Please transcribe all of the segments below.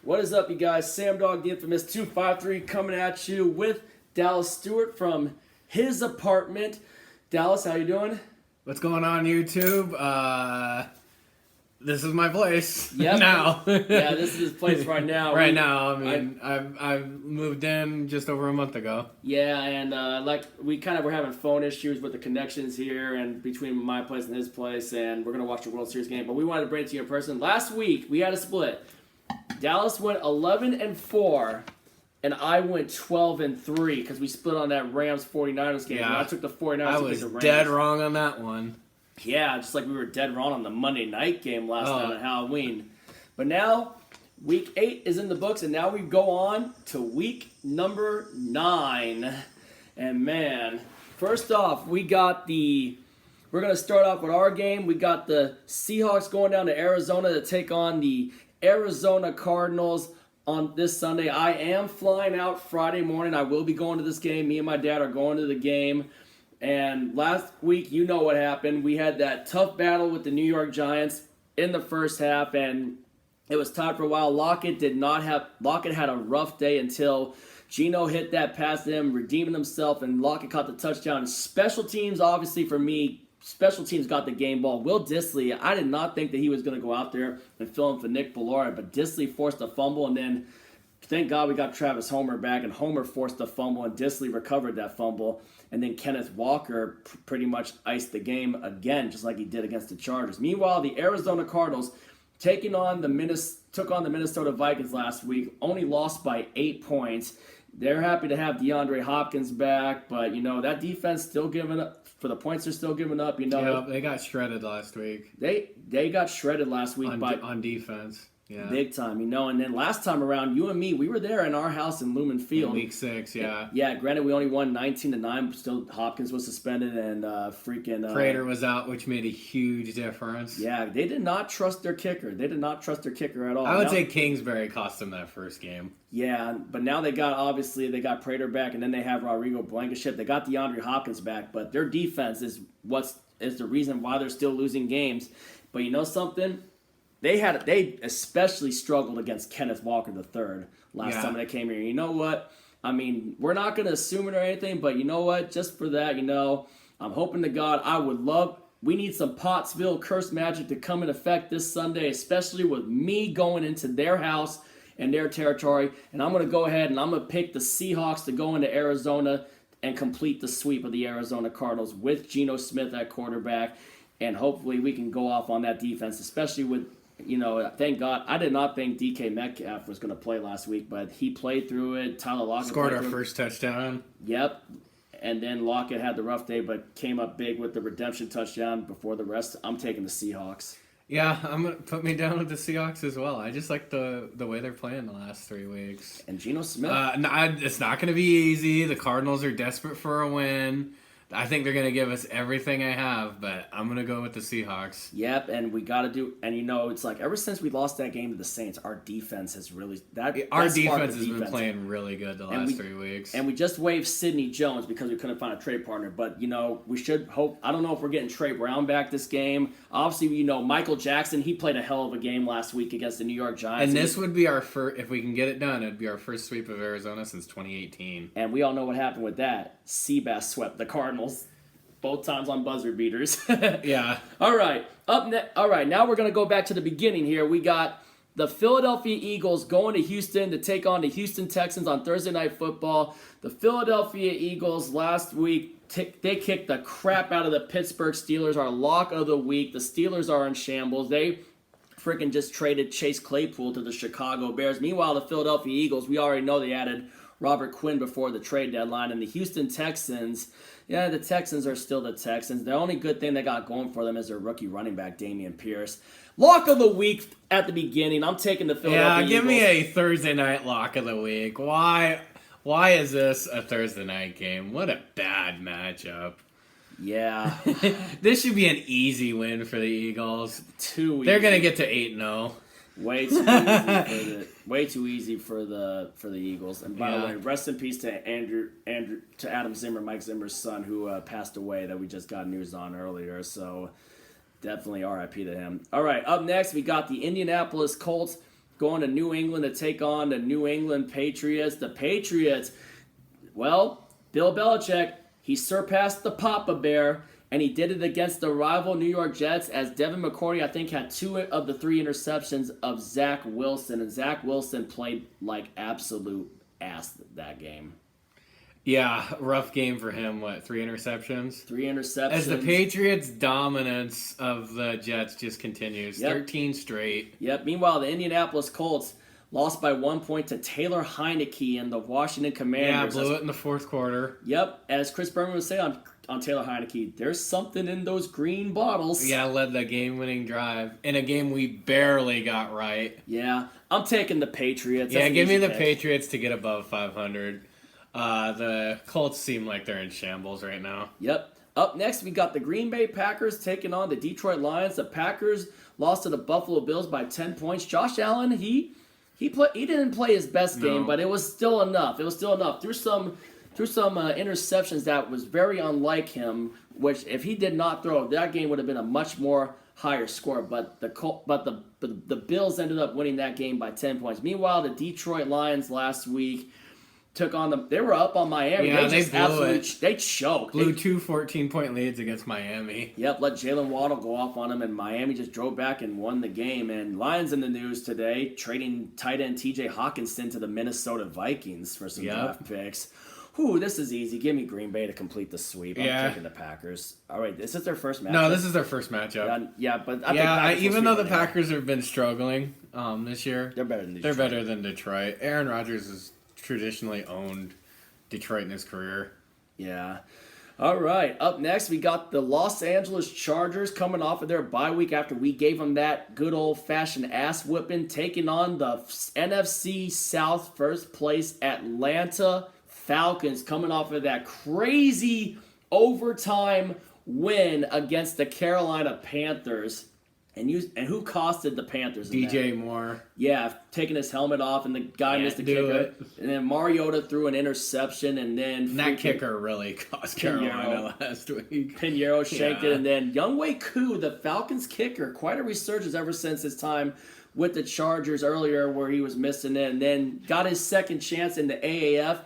What is up, you guys? Sam Dog, the infamous 253, coming at you with Dallas Stewart from his apartment. Dallas, how you doing? What's going on, YouTube? This is my place. Yep. Now. Yeah, this is his place right now. I've moved in just over a month ago. Yeah, and we kind of were having phone issues with the connections here and between my place and his place, and we're gonna watch the World Series game. But we wanted to bring it to you in person. Last week we had a split. Dallas went 11-4, and I went 12-3 because we split on that Rams 49ers game. Yeah. And I took the 49ers. I was dead wrong on that one. Yeah, just like we were dead wrong on the Monday night game last night on Halloween. But now, week 8 is in the books, and now we go on to week number 9. And man, first off, we're going to start off with our game. We got the Seahawks going down to Arizona to take on the Arizona Cardinals on this Sunday. I am flying out Friday morning. I will be going to this game. Me and my dad are going to the game. And last week, you know what happened. We had that tough battle with the New York Giants in the first half, and it was tied for a while. Lockett had a rough day until Geno hit that pass to him, redeeming himself, and Lockett caught the touchdown. And special teams, obviously for me, special teams got the game ball. Will Dissly, I did not think that he was going to go out there and fill in for Nick Bellora, but Dissly forced a fumble, and then thank God we got Travis Homer back, and Homer forced a fumble, and Dissly recovered that fumble. And then Kenneth Walker pretty much iced the game again, just like he did against the Chargers. Meanwhile, the Arizona Cardinals took on the Minnesota Vikings last week, only lost by 8 points. They're happy to have DeAndre Hopkins back, but, that defense still giving up. For the points they're still giving up, Yeah, they got shredded last week. They got shredded last week on defense. Yeah. Big time, And then last time around, you and me, we were there in our house in Lumen Field. In week 6, yeah. Yeah, granted, we only won 19-9. Still, Hopkins was suspended, and Prater was out, which made a huge difference. Yeah, they did not trust their kicker. They did not trust their kicker at all. I would say Kingsbury cost them that first game. Yeah, but now they got Prater back, and then they have Rodrigo Blankenship. They got DeAndre Hopkins back, but their defense is the reason why they're still losing games. But you know something? They especially struggled against Kenneth Walker III last time they came here. You know what? I mean, we're not going to assume it or anything, but you know what? Just for that, I'm hoping to God, we need some Pottsville curse magic to come in effect this Sunday, especially with me going into their house and their territory. And I'm going to go ahead and I'm going to pick the Seahawks to go into Arizona and complete the sweep of the Arizona Cardinals with Geno Smith at quarterback. And hopefully we can go off on that defense, especially with thank God. I did not think DK Metcalf was going to play last week, but he played through it. Tyler Lockett scored our first touchdown. Yep. And then Lockett had the rough day, but came up big with the redemption touchdown before the rest. I'm taking the Seahawks. Yeah, I'm going to put me down with the Seahawks as well. I just like the way they're playing the last 3 weeks. And Geno Smith? It's not going to be easy. The Cardinals are desperate for a win. I think they're going to give us everything I have, but I'm going to go with the Seahawks. Yep, and we got to do – and it's like ever since we lost that game to the Saints, our defense has really – Our defense has been playing really good the last 3 weeks. And we just waived Sidney Jones because we couldn't find a trade partner. But, we should hope – I don't know if we're getting Trey Brown back this game. Obviously, Michael Jackson, he played a hell of a game last week against the New York Giants. And this would be our first – if we can get it done, it would be our first sweep of Arizona since 2018. And we all know what happened with that. Seabass swept the Cardinals. Both times on buzzer beaters. Yeah. All right. All right. Now we're going to go back to the beginning here. We got the Philadelphia Eagles going to Houston to take on the Houston Texans on Thursday Night Football. The Philadelphia Eagles last week, they kicked the crap out of the Pittsburgh Steelers, our lock of the week. The Steelers are in shambles. They freaking just traded Chase Claypool to the Chicago Bears. Meanwhile, the Philadelphia Eagles, we already know they added Robert Quinn before the trade deadline. And the Houston Texans, the Texans are still the Texans. The only good thing they got going for them is their rookie running back, Dameon Pierce. Lock of the week at the beginning. I'm taking the Philadelphia Eagles. Yeah, give me a Thursday night lock of the week. Why is this a Thursday night game? What a bad matchup. Yeah. This should be an easy win for the Eagles. Too easy. They're going to get to 8-0. Way too easy for the Eagles. And by the way, rest in peace to Adam Zimmer, Mike Zimmer's son, who passed away that we just got news on earlier. So definitely RIP to him. All right, up next we got the Indianapolis Colts going to New England to take on the New England Patriots. The Patriots, well, Bill Belichick, he surpassed the Papa Bear, and he did it against the rival New York Jets, as Devin McCourty, I think, had 2 of the 3 interceptions of Zach Wilson, and Zach Wilson played like absolute ass that game. Yeah, rough game for him. 3 interceptions? 3 interceptions. As the Patriots' dominance of the Jets just continues. Yep. 13 straight. Yep. Meanwhile, the Indianapolis Colts lost by 1 point to Taylor Heineke and the Washington Commanders. Yeah, blew it in the fourth quarter. Yep. As Chris Berman would say on Taylor Heineke, there's something in those green bottles. Yeah, led the game-winning drive in a game we barely got right. Yeah. I'm taking the Patriots. Yeah, That's an give me easy the pick. Patriots to get above 500. The Colts seem like they're in shambles right now. Yep. Up next, we got the Green Bay Packers taking on the Detroit Lions. The Packers lost to the Buffalo Bills by 10 points. Josh Allen, he didn't play his best game, but it was still enough. Through some interceptions that was very unlike him, which if he did not throw, that game would have been a much more higher score. But the Bills ended up winning that game by 10 points. Meanwhile, the Detroit Lions last week took on them. They were up on Miami. Yeah, they blew it. They choked. Blew 2 14-point leads against Miami. Yep, let Jalen Waddle go off on them, and Miami just drove back and won the game. And Lions in the news today, trading tight end T.J. Hawkinson to the Minnesota Vikings for some draft picks. Whew, this is easy. Give me Green Bay to complete the sweep. I'm taking the Packers. All right, this is their first matchup. No, this is their first matchup. Yeah, but I think Packers even will though the sweep them Packers have been struggling this year, they're better than Detroit. They're better than Detroit. Aaron Rodgers has traditionally owned Detroit in his career. Yeah. All right. Up next, we got the Los Angeles Chargers coming off of their bye week after we gave them that good old-fashioned ass whipping, taking on the NFC South first place Atlanta Falcons, coming off of that crazy overtime win against the Carolina Panthers. And who costed the Panthers? DJ Moore. Yeah, taking his helmet off, and the guy missed the kicker. And then Mariota threw an interception, and then that kicker really cost Carolina last week. Pinheiro shanked it, and then Younghoe Koo, the Falcons kicker, quite a resurgence ever since his time with the Chargers earlier, where he was missing it, and then got his second chance in the AAF.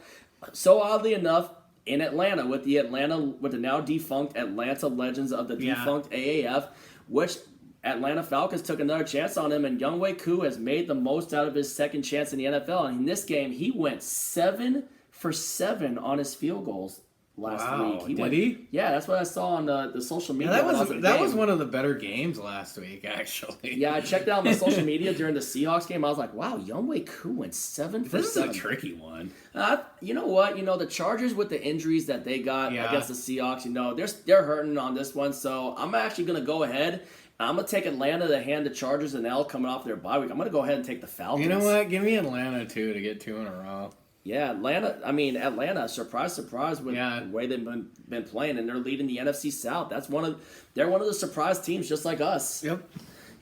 So oddly enough, in Atlanta with the now defunct Atlanta Legends of the defunct AAF, which Atlanta Falcons took another chance on him, and Younghoe Koo has made the most out of his second chance in the NFL. And in this game, he went 7 for 7 on his field goals last week. Did he? Yeah, that's what I saw on the social media. Yeah, that was one of the better games last week, actually. Yeah, I checked out my social media during the Seahawks game. I was like, wow, Younghoe Koo went 7 for 7. This is a tricky one. You know what? The Chargers with the injuries that they got against the Seahawks, they're hurting on this one. So I'm actually going to go ahead. I'm going to take Atlanta to hand the Chargers an L coming off their bye week. I'm going to go ahead and take the Falcons. You know what? Give me Atlanta, too, to get 2 in a row. Yeah, Atlanta, surprise, with the way they've been playing, and they're leading the NFC South. They're one of the surprise teams, just like us. Yep.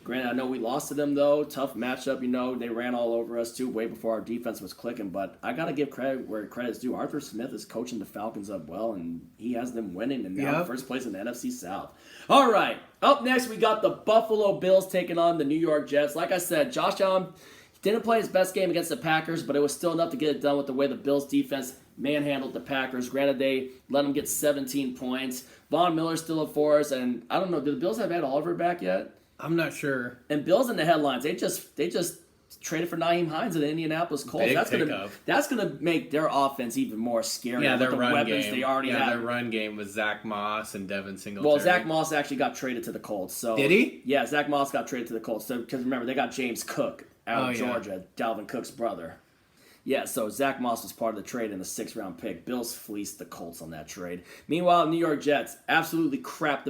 Granted, I know we lost to them, though. Tough matchup, they ran all over us, too, way before our defense was clicking. But I got to give credit where credit's due. Arthur Smith is coaching the Falcons up well, and he has them winning, and now in first place in the NFC South. All right, up next, we got the Buffalo Bills taking on the New York Jets. Like I said, Josh Allen didn't play his best game against the Packers, but it was still enough to get it done with the way the Bills' defense manhandled the Packers. Granted, they let them get 17 points. Von Miller's still a force, and I don't know, do the Bills have Ed Oliver back yet? I'm not sure. And Bills in the headlines, they just traded for Nyheim Hines of the Indianapolis Colts. That's gonna make their offense even more scary. Yeah, with their run weapons game. they already have. Their run game with Zach Moss and Devin Singletary. Well, Zach Moss actually got traded to the Colts. So did he? Yeah, Zach Moss got traded to the Colts. So because remember, they got James Cook out of Georgia, Dalvin Cook's brother. Yeah, so Zach Moss was part of the trade in the 6th-round pick. Bills fleeced the Colts on that trade. Meanwhile, New York Jets absolutely shit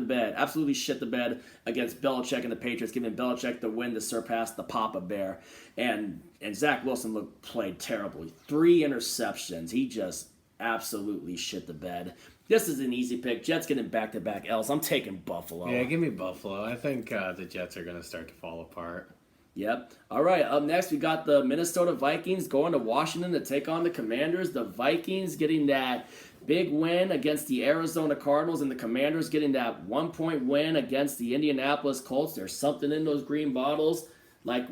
the bed against Belichick and the Patriots, giving Belichick the win to surpass the Papa Bear. And Zach Wilson played terribly. 3 interceptions. He just absolutely shit the bed. This is an easy pick. Jets getting back-to-back L's. I'm taking Buffalo. Yeah, give me Buffalo. I think the Jets are going to start to fall apart. Yep. All right, up next we got the Minnesota Vikings going to Washington to take on the Commanders. The Vikings getting that big win against the Arizona Cardinals, and the Commanders getting that 1-point win against the Indianapolis Colts. There's something in those green bottles. like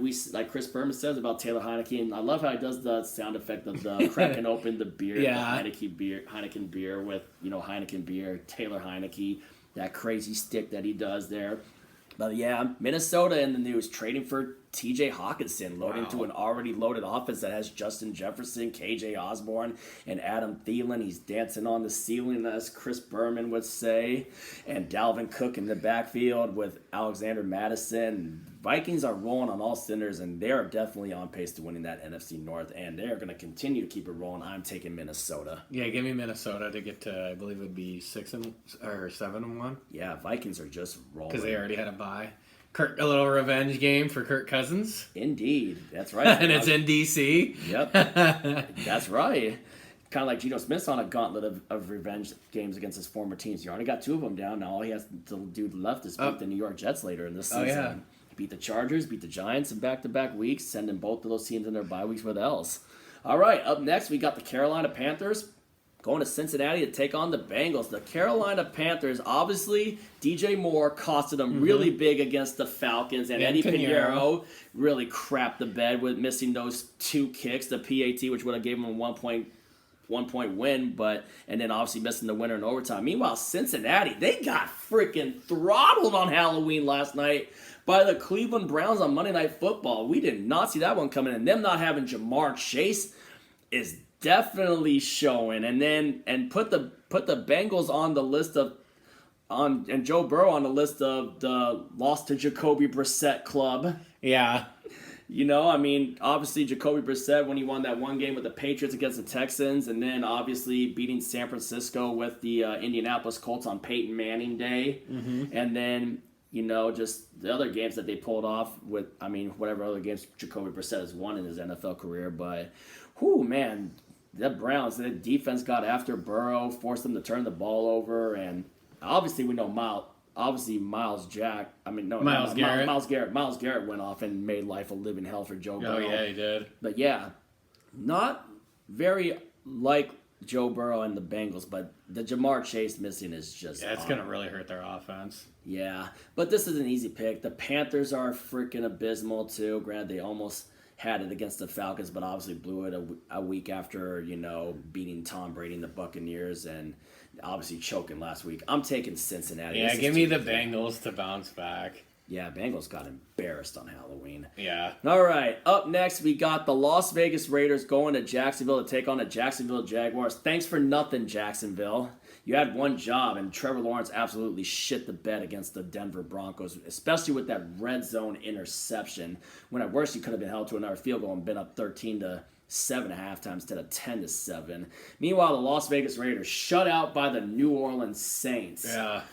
Chris Berman says about Taylor Heineke, and I love how he does the sound effect of the cracking open the beer, Yeah. the Heineken beer with Heineken beer, Taylor Heineke, that crazy stick that he does there. But yeah, Minnesota in the news, trading for T.J. Hawkinson, loading to an already loaded offense that has Justin Jefferson, K.J. Osborne, and Adam Thielen. He's dancing on the ceiling, as Chris Berman would say. And Dalvin Cook in the backfield with Alexander Madison. Vikings are rolling on all cylinders, and they are definitely on pace to winning that NFC North, and they are going to continue to keep it rolling. I'm taking Minnesota. Yeah, give me Minnesota to get to, I believe it would be 7-1. Yeah, Vikings are just rolling. Because they already had a bye. A little revenge game for Kirk Cousins. Indeed, that's right. And it's in D.C. Yep, that's right. Kind of like Geno Smith's on a gauntlet of revenge games against his former teams. He already got 2 of them down. Now all he has to do left is beat the New York Jets later in this season. Oh, yeah. Beat the Chargers, beat the Giants in back-to-back weeks, sending both of those teams in their bye weeks with L's. All right, up next we got the Carolina Panthers going to Cincinnati to take on the Bengals. The Carolina Panthers, obviously, DJ Moore costed them really big against the Falcons, and Eddie Pinheiro really crapped the bed with missing those 2 kicks, the PAT, which would have given them a 1 point win, and then obviously missing the winner in overtime. Meanwhile, Cincinnati, they got freaking throttled on Halloween last night by the Cleveland Browns on Monday Night Football. We did not see that one coming, and them not having Jamar Chase is definitely showing. And put the Bengals on the list of and Joe Burrow on the list of the loss to Jacoby Brissett club. Yeah. Obviously Jacoby Brissett when he won that one game with the Patriots against the Texans, and then obviously beating San Francisco with the Indianapolis Colts on Peyton Manning Day. And then, just the other games that they pulled off with, whatever other games Jacoby Brissett has won in his NFL career. But, man, the Browns, the defense got after Burrow, forced them to turn the ball over, and obviously we know Miles Garrett went off and made life a living hell for Joe Burrow. Oh, yeah, he did. But yeah, not very like Joe Burrow and the Bengals, but the Jamar Chase missing is just... Yeah, it's going to really hurt their offense. Yeah, but this is an easy pick. The Panthers are freaking abysmal, too. Granted, they almost had it against the Falcons, but obviously blew it a week after, beating Tom Brady and the Buccaneers and obviously choking last week. I'm taking Cincinnati. Yeah, give me the Bengals to bounce back. Yeah, Bengals got embarrassed on Halloween. Yeah. All right, up next we got the Las Vegas Raiders going to Jacksonville to take on the Jacksonville Jaguars. Thanks for nothing, Jacksonville. You had one job, and Trevor Lawrence absolutely shit the bed against the Denver Broncos, especially with that red zone interception, when at worst you could have been held to another field goal and been up 13-7 at halftime instead of 10-7. Meanwhile, the Las Vegas Raiders shut out by the New Orleans Saints. Yeah.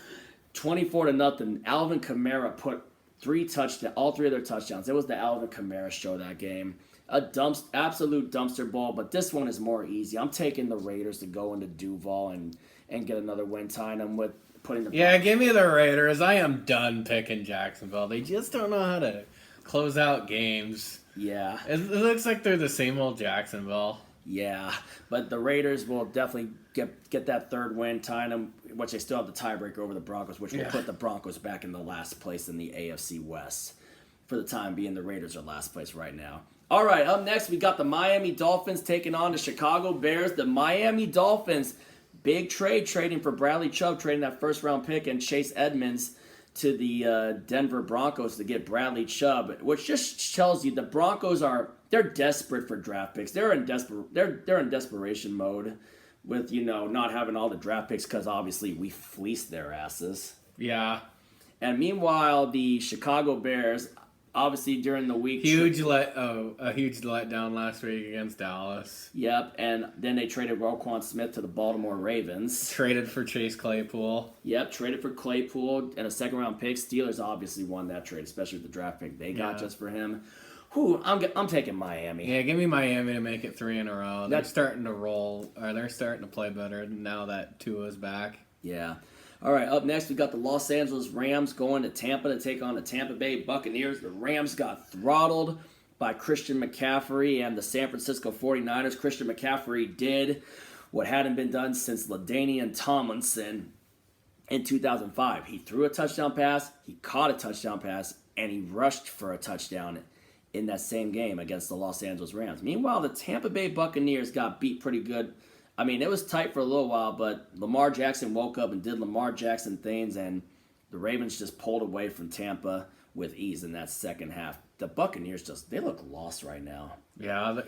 24-0. Alvin Kamara put all 3 of their touchdowns. It was the Alvin Kamara show that game. Absolute dumpster ball, but this one is more easy. I'm taking the Raiders to go into Duval and get another win, tying them with putting the... Yeah, give me the Raiders. I am done picking Jacksonville. They just don't know how to close out games. Yeah. It looks like they're the same old Jacksonville. Yeah, but the Raiders will definitely get that 3rd win, tying them, which they still have the tiebreaker over the Broncos, which will put the Broncos back in the last place in the AFC West. For the time being, the Raiders are last place right now. All right, up next, we got the Miami Dolphins taking on the Chicago Bears. The Miami Dolphins, big trading for Bradley Chubb, trading that 1st-round pick and Chase Edmonds to the Denver Broncos to get Bradley Chubb, which just tells you the Broncos they're desperate for draft picks. They're in desperation mode with not having all the draft picks because obviously we fleeced their asses. Yeah. And meanwhile, the Chicago Bears, obviously during the week, a huge letdown last week against Dallas. Yep, and then they traded Roquan Smith to the Baltimore Ravens. Traded for Chase Claypool. Yep, traded for Claypool and a 2nd-round pick. Steelers obviously won that trade, especially with the draft pick they got just for him. I'm taking Miami. Yeah, give me Miami to make it 3 in a row. They're starting to roll, or they're starting to play better now that Tua's back. Yeah. All right, up next we got the Los Angeles Rams going to Tampa to take on the Tampa Bay Buccaneers. The Rams got throttled by Christian McCaffrey and the San Francisco 49ers. Christian McCaffrey did what hadn't been done since LaDainian Tomlinson in 2005. He threw a touchdown pass, he caught a touchdown pass, and he rushed for a touchdown. in that same game against the Los Angeles Rams. Meanwhile, the Tampa Bay Buccaneers got beat pretty good. I mean, it was tight for a little while, but Lamar Jackson woke up and did Lamar Jackson things, and the Ravens just pulled away from Tampa with ease in that second half. The Buccaneers they look lost right now. Yeah,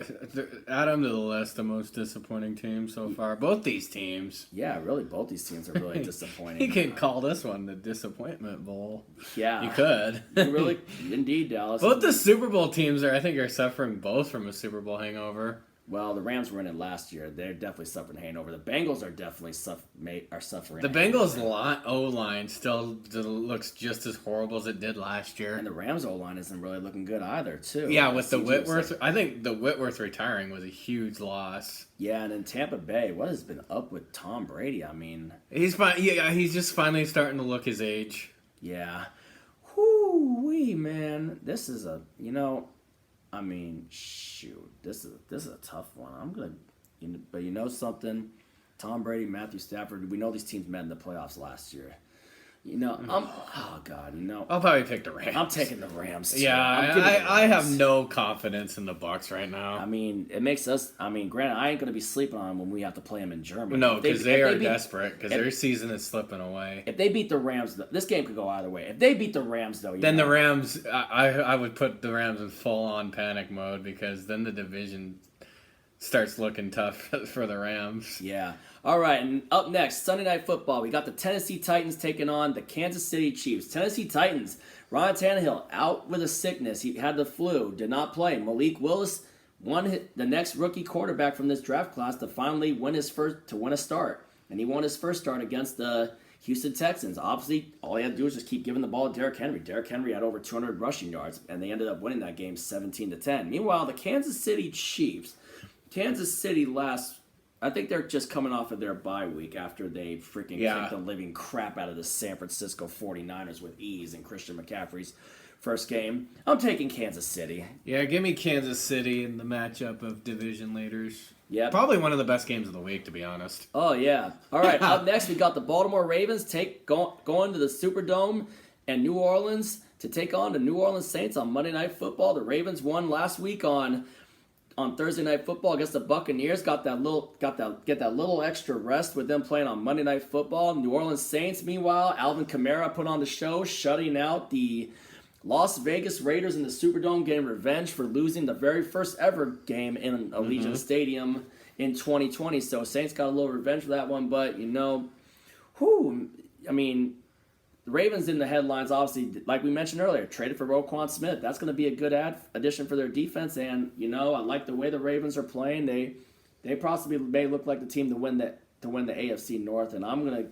add them to the list, the most disappointing team so far. Both these teams. Yeah, really, both these teams are really disappointing. You can call this one the Disappointment Bowl. Yeah. You could. Really, indeed, Dallas. Both the Super Bowl teams I think are suffering both from a Super Bowl hangover. Well, the Rams were in it last year. They're definitely suffering hangover. The Bengals are definitely suffering. The Bengals' O-line still looks just as horrible as it did last year. And the Rams O-line isn't really looking good either, too. Yeah, with the Whitworth. I think the Whitworth retiring was a huge loss. Yeah, and in Tampa Bay, what has been up with Tom Brady? I mean... He's just finally starting to look his age. Yeah. Whoo-wee, man. This is I mean, shoot, this is a tough one. But you know something, Tom Brady, Matthew Stafford. We know these teams met in the playoffs last year. I'll probably pick the Rams. I'm taking the Rams. Too. Yeah, I have no confidence in the Bucs right now. I mean, it makes us. I mean, granted, I ain't gonna be sleeping on them when we have to play them in Germany. No, because they are desperate because their season is slipping away. If they beat the Rams, this game could go either way. If they beat the Rams, though, then the Rams, I would put the Rams in full-on panic mode because then the division starts looking tough for the Rams. Yeah. All right, and up next, Sunday Night Football. We got the Tennessee Titans taking on the Kansas City Chiefs. Tennessee Titans, Ryan Tannehill out with a sickness. He had the flu, did not play. Malik Willis the next rookie quarterback from this draft class to finally win a start. And he won his first start against the Houston Texans. Obviously, all he had to do was just keep giving the ball to Derrick Henry. Derrick Henry had over 200 rushing yards, and they ended up winning that game 17-10. Meanwhile, the Kansas City Chiefs, I think they're just coming off of their bye week after they freaking kicked the living crap out of the San Francisco 49ers with ease in Christian McCaffrey's first game. I'm taking Kansas City. Yeah, give me Kansas City in the matchup of division leaders. Yeah, probably one of the best games of the week, to be honest. Oh, yeah. All right, up next, we got the Baltimore Ravens going to the Superdome and New Orleans to take on the New Orleans Saints on Monday Night Football. The Ravens won last week on Thursday Night Football against the Buccaneers. Get that little extra rest with them playing on Monday Night Football. New Orleans Saints, meanwhile, Alvin Kamara put on the show, shutting out the Las Vegas Raiders in the Superdome, getting revenge for losing the very first ever game in Allegiant Stadium in 2020. So Saints got a little revenge for that one, but the Ravens in the headlines, obviously, like we mentioned earlier, traded for Roquan Smith. That's going to be a good addition for their defense. And I like the way the Ravens are playing. They possibly may look like the team to win the AFC North. And I'm gonna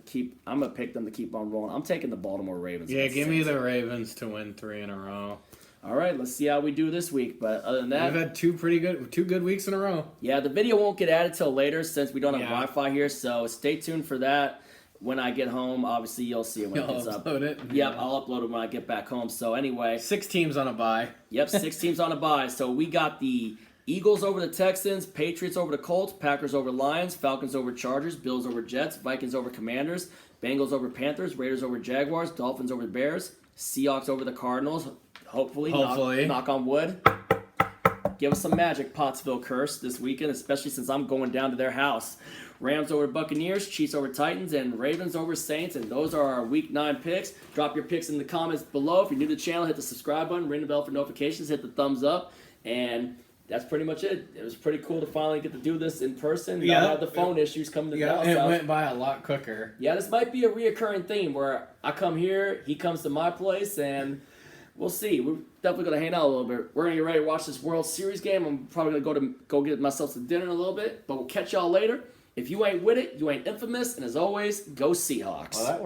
pick them to keep on rolling. I'm taking the Baltimore Ravens. Yeah, give me the Ravens to win 3 in a row. All right, let's see how we do this week. But other than that, we've had two good weeks in a row. Yeah, the video won't get added till later since we don't have Wi-Fi here. So stay tuned for that. When I get home, obviously you'll see it when it gets up. Yep, I'll upload it when I get back home. So anyway, 6 teams on a bye. Yep, 6 teams on a bye. So we got the Eagles over the Texans, Patriots over the Colts, Packers over Lions, Falcons over Chargers, Bills over Jets, Vikings over Commanders, Bengals over Panthers, Raiders over Jaguars, Dolphins over Bears, Seahawks over the Cardinals. Hopefully. Knock on wood. Give us some magic, Pottsville Curse, this weekend, especially since I'm going down to their house. Rams over Buccaneers, Chiefs over Titans, and Ravens over Saints, and those are our Week 9 picks. Drop your picks in the comments below. If you're new to the channel, hit the subscribe button, ring the bell for notifications, hit the thumbs up, and that's pretty much it. It was pretty cool to finally get to do this in person. Yeah. Not have the phone issues coming to the house. It went by a lot quicker. Yeah, this might be a reoccurring theme where I come here, he comes to my place, and we'll see. We're definitely going to hang out a little bit. We're going to get ready to watch this World Series game. I'm probably going to go get myself some dinner in a little bit, but we'll catch y'all later. If you ain't with it, you ain't infamous, and as always, go Seahawks.